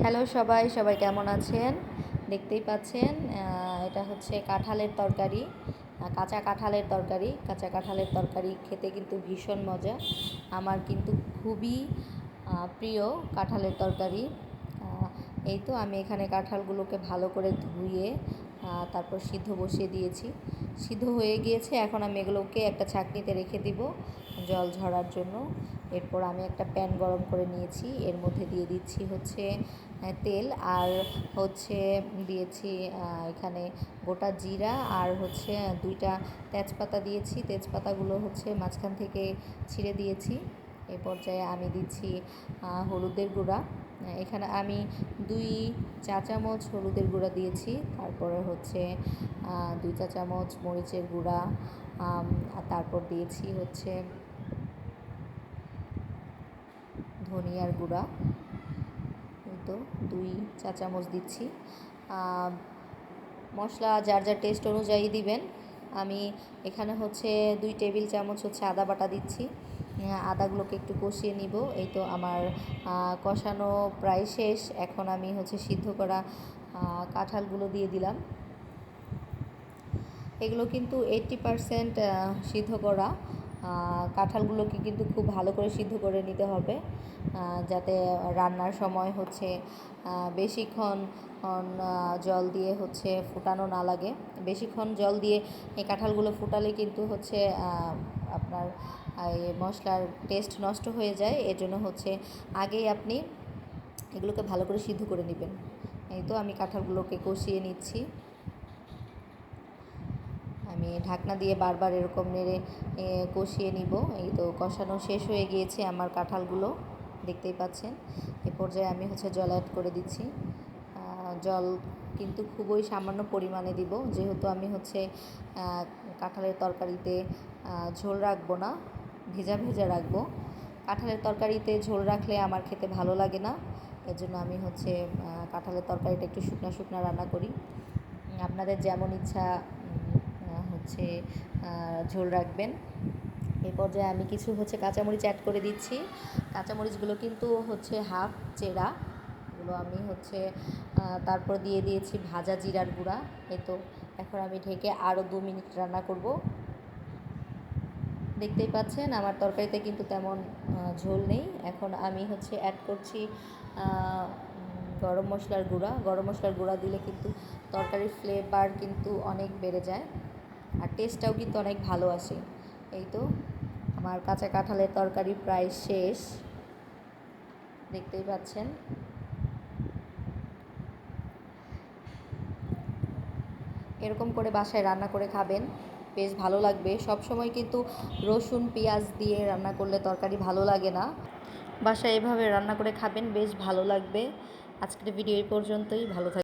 Hello সবাই সবাই কেমন আছেন? দেখতেই পাচ্ছেন এটা হচ্ছে কাঁঠালের তরকারি, কাঁচা কাঁঠালের তরকারি। কাঁচা কাঁঠালের তরকারি খেতে কিন্তু ভীষণ মজা। আমার কিন্তু খুবই প্রিয় কাঁঠালের তরকারি। এই তো আমি এখানে কাঁঠালগুলোকে ভালো করে ধুয়ে তারপর সিদ্ধ বসিয়ে দিয়েছি। সিদ্ধ হয়ে গিয়েছে, এখন আমি এগুলোকে একটা ছাঁকনিতে রেখে দিব জল ঝরার জন্য। এরপর আমি একটা প্যান গরম করে নিয়েছি, এর মধ্যে দিয়ে দিচ্ছি হচ্ছে তেল, আর হচ্ছে দিয়েছি এখানে গোটা জিরা, আর হচ্ছে দুইটা তেজপাতা দিয়েছি। তেজপাতাগুলো হচ্ছে মাঝখান থেকে ছিঁড়ে দিয়েছি। এই পর্যায়ে আমি দিচ্ছি হলুদের গুঁড়া। এখানে আমি 2 চা চামচ হলুদের গুঁড়া দিয়েছি। তারপরে হচ্ছে 2 চা চামচ মরিচের গুঁড়া, আর তারপর দিয়েছি হচ্ছে ধনিয়ার গুঁড়া। তো 2 চা চামচ দিচ্ছি। মশলা যার যার টেস্ট অনুযায়ী দিবেন। আমি এখানে হচ্ছে 2 টেবিল চামচ হচ্ছে আদা বাটা দিচ্ছি। আদাগুলোকে একটু কষিয়ে নিব। এই তো আমার কষানো প্রায় শেষ। এখন আমি হচ্ছে সিদ্ধ করা কাঁঠালগুলো দিয়ে দিলাম। এগুলো কিন্তু 80% সিদ্ধ করা। কাঁঠালগুলোকে কিন্তু খুব ভালো করে সিদ্ধ করে নিতে হবে, যাতে রান্নার সময় হচ্ছে বেশিক্ষণ জল দিয়ে হচ্ছে ফুটানো না লাগে। বেশিক্ষণ জল দিয়ে এই কাঁঠালগুলো ফুটালে কিন্তু হচ্ছে আপনার এই মশলার টেস্ট নষ্ট হয়ে যায়। এজন্য হচ্ছে আগেই আপনি এগুলোকে ভালো করে সিদ্ধ করে নেবেন। এই তো আমি কাঁঠালগুলোকে কষিয়ে নিচ্ছি। আমি ঢাকনা দিয়ে বারবার এরকম নেড়ে কষিয়ে নিব। এই তো কষানো শেষ হয়ে গিয়েছে আমার কাঁঠালগুলো, দেখতেই পাচ্ছেন। এ পর্যায়ে আমি হচ্ছে জল অ্যাড করে দিচ্ছি। জল কিন্তু খুবই সামান্য পরিমাণে দিব, যেহেতু আমি হচ্ছে কাঁঠালের তরকারিতে ঝোল রাখবো না, ভেজা ভেজা রাখবো। কাঁঠালের তরকারিতে ঝোল রাখলে আমার খেতে ভালো লাগে না, এর জন্য আমি হচ্ছে কাঁঠালের তরকারিটা একটু শুকনা শুকনা রান্না করি। আপনাদের যেমন ইচ্ছা হচ্ছে ঝোল রাখবেন। এই পর্যায়ে আমি কিছু হচ্ছে কাঁচামরিচ অ্যাড করে দিচ্ছি। কাঁচামরিচগুলো কিন্তু হচ্ছে হাফ চেরা, এগুলো আমি হচ্ছে তারপর দিয়ে দিয়েছি ভাজা জিরার গুঁড়া। এই তো এখন আমি ঢেকে আরও 2 মিনিট রান্না করব। দেখতেই পাচ্ছেন আমার তরকারিতে কিন্তু তেমন ঝোল নেই। এখন আমি হচ্ছে অ্যাড করছি গরম মশলার গুঁড়া। গরম মশলার গুঁড়া দিলে কিন্তু তরকারির ফ্লেভার কিন্তু অনেক বেড়ে যায়, আর টেস্টটাও কিন্তু অনেক ভালো আসে। এই তো আমার কাঁচা কাঁঠালের তরকারি প্রায় শেষ, দেখতেই পাচ্ছেন। এরকম করে বাসায় রান্না করে খাবেন, বেশ ভালো লাগবে। সব সময় কিন্তু রসুন পেঁয়াজ দিয়ে রান্না করলে তরকারি ভালো লাগে না। বাসায় এভাবে রান্না করে খাবেন, বেশ ভালো লাগবে। আজকের ভিডিও এই পর্যন্তই, ভালো থাকবেন।